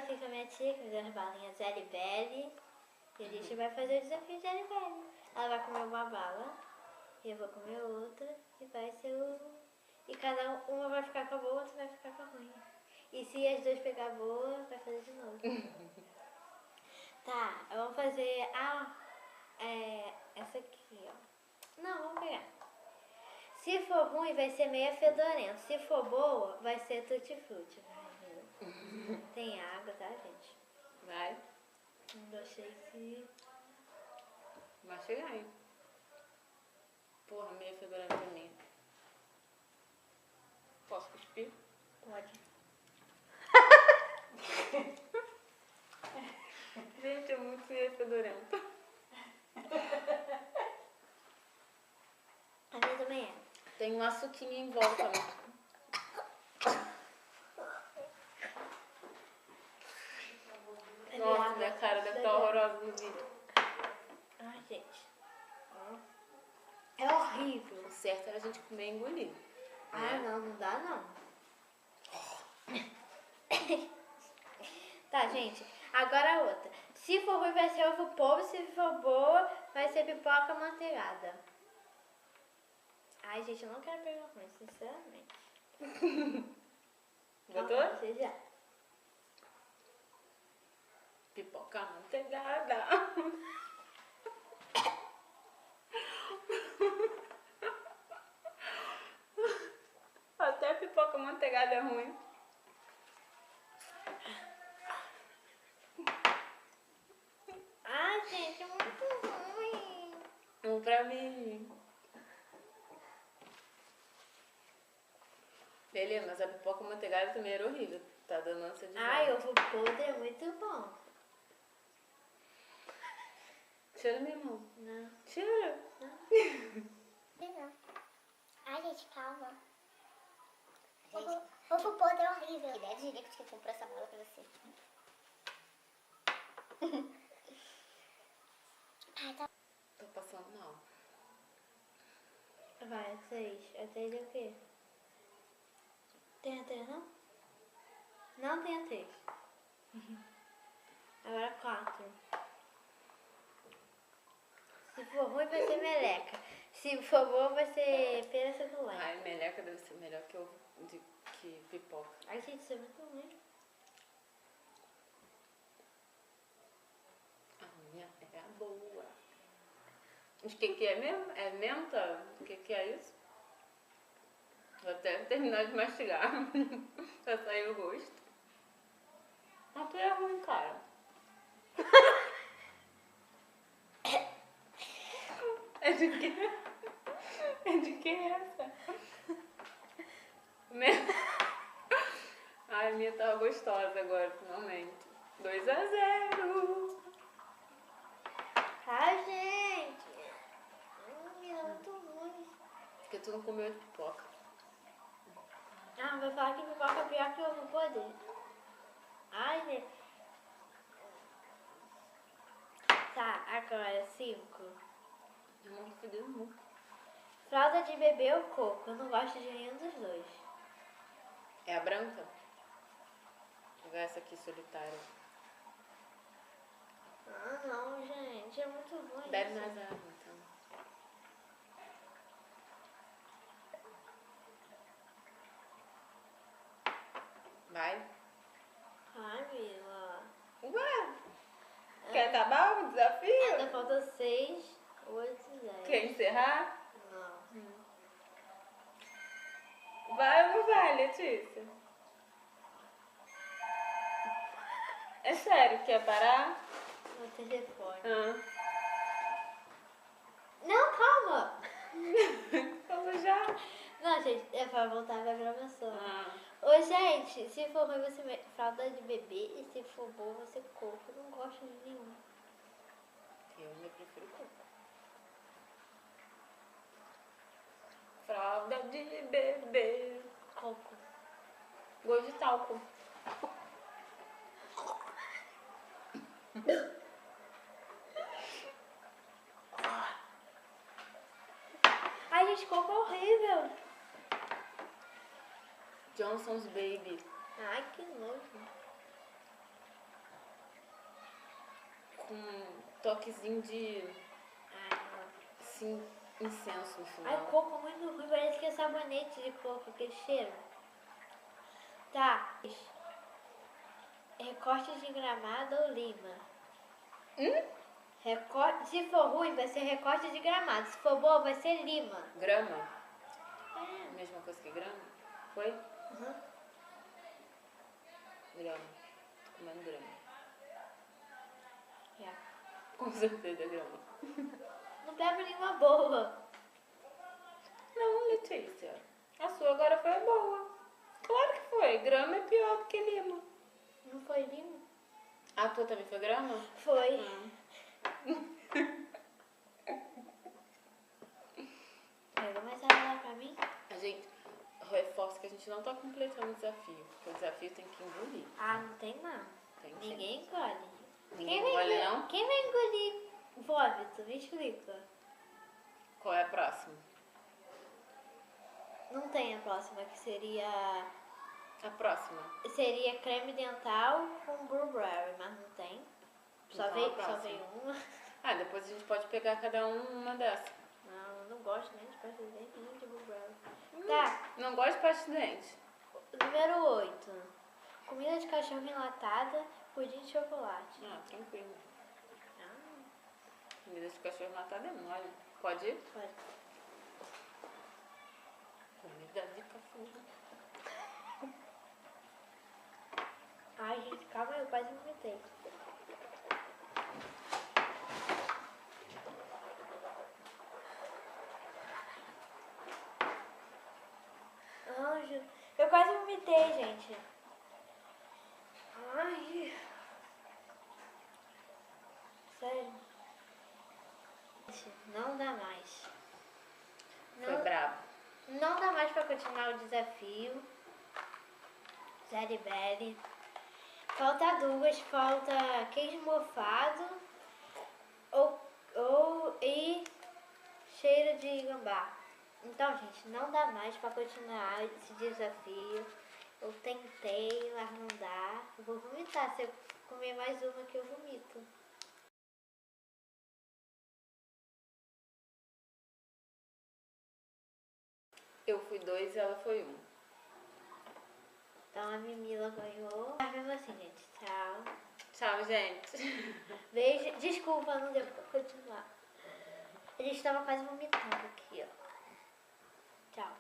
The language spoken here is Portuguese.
aqui com a minha tia, que fez as balinhas L-Belly. E a gente vai fazer o desafio de L-Belly. Ela vai comer uma bala, e eu vou comer outra, e vai ser o... E cada uma vai ficar com a boa, outra vai ficar com a ruim. E se as duas pegar a boa, vai fazer de novo. Tá, vamos fazer essa aqui, ó. Não, vamos pegar. Se for ruim, vai ser meia fedorenta. Se for boa, vai ser tutti-frutti. Tem água, tá, gente? Vai. 1, 2, 3 e... Vai chegar aí. Porra, meia fedorenta é minha. Posso cuspir? Pode. Gente, é muito meia fedorenta. A minha também é. Tem um açuquinho em volta. Nossa, minha cara deve estar horrorosa no vídeo. Ai, gente. É horrível. O certo era a gente comer e engolir. Ah, não, não dá não. Tá, gente. Agora a outra. Se for ruim, vai ser ovo polvo. Se for boa, vai ser pipoca manteigada. Ai, gente, eu não quero pegar ruim, sinceramente. Botou? Você já. Pipoca manteigada. Até pipoca manteigada é ruim. Ai, gente, é muito ruim. Um pra mim. Beleza, mas a pipoca manteigada também era horrível. Tá dando ânsia de Ai, vômito. ovo podre é muito bom. Cheira minha mão. Não. Cheira. Não. Ai, gente, calma. Ovo podre é horrível. Que ideia de direito que comprou essa bola pra você. Ai, tá. Tô passando mal. Vai, 6. A 3 é o quê? Tem a 3, não? Não tem a 3. Agora 4. Se for ruim, vai ser meleca. Se for bom, vai ser pera suculenta. Ai, meleca deve ser melhor que ovo que pipoca. Ai, gente, isso é muito ruim. A minha é a boa. Mas o que é mesmo? É menta? O que é isso? Vou até terminar de mastigar. Pra sair o gosto. Mas tu é ruim, cara. É de quê? É de quem é essa? Ai, a minha tava gostosa agora, finalmente. 2-0. Ai, gente. É muito ruim. Porque tu não comeu de pipoca. Ah, vai falar que pipoca é pior que ovo podre. Ai, gente. Tá, agora 5. Eu não tô fedendo muito. Fralda de bebê ou coco? Eu não gosto de nenhum dos dois. É a branca? Vou pegar essa aqui solitária. Ah, não, gente. É muito ruim. Bebe isso. mais água, então. Vai. Ai, Mila. Ué, quer acabar o desafio? Ainda falta 6, 8, 10. Quer encerrar? Não. Vai ou não vai, Letícia? É sério, quer parar? Meu telefone. Ah. Não, calma. Vamos já? Não, gente, é pra voltar pra gravação. Ah. Ô, gente, se for ruim, você fralda de bebê. E se for bom, você coco. Eu não gosto de nenhum. Eu ainda prefiro coco. Fralda de bebê. Coco. Gosto de talco. Ai, gente, coco é horrível. Johnson's Baby. Ai, que nojo. um toquezinho de Ai, não. assim, incenso no Ai, final. coco muito ruim, parece que é sabonete de coco, aquele cheiro. Tá. Recorte de Gramado ou Lima? Se for ruim, vai ser recorte de Gramado. Se for bom, vai ser Lima. Grama? É. Mesma coisa que grama? Foi? Uhum. Grama. Tô comendo grama. É. Com certeza é grama. Não pega nenhuma boa. Não, Letícia. A sua agora foi boa. Claro que foi. Grama é pior do que lima. Não foi Lima? A tua também foi grama? Foi. Pega mais ela pra mim? A gente reforça que a gente não tá completando o desafio. Porque o desafio tem que engolir. Ah, não tem não. Tem sim. Ninguém engole. Ninguém engole, não? Quem vai engolir vômito? Me explica. Qual é a próxima? Não tem a próxima, que seria creme dental com blueberry, mas não tem. Só Então, a veio próxima. uma. Ah, depois a gente pode pegar cada um uma dessas. Não, eu não gosto nem de pasta de dente nem de blueberry. Tá, Não gosto de pasta de dente. número 8. Comida de cachorro enlatada, pudim de chocolate. Ah, tranquilo. Ah, Comida de cachorro matada é mole. Pode ir? pode. Comida de cachorro. Ai, gente, calma aí, eu quase vomitei. Anjo, eu quase vomitei, gente. Ai. Sério. Gente, não dá mais. Foi brabo. Não dá mais pra continuar o desafio. Zaribelli. Falta duas. Falta queijo mofado e cheiro de gambá. Então, gente, não dá mais pra continuar esse desafio. Eu tentei, mas não dá. Eu vou vomitar. Se eu comer mais uma que eu vomito. Eu fui 2 e ela foi 1. Então a Mimila ganhou. Mas mesmo assim, gente. Tchau. Tchau, gente. Beijo. Desculpa, não deu pra continuar. A gente tava quase vomitando aqui, ó. Tchau.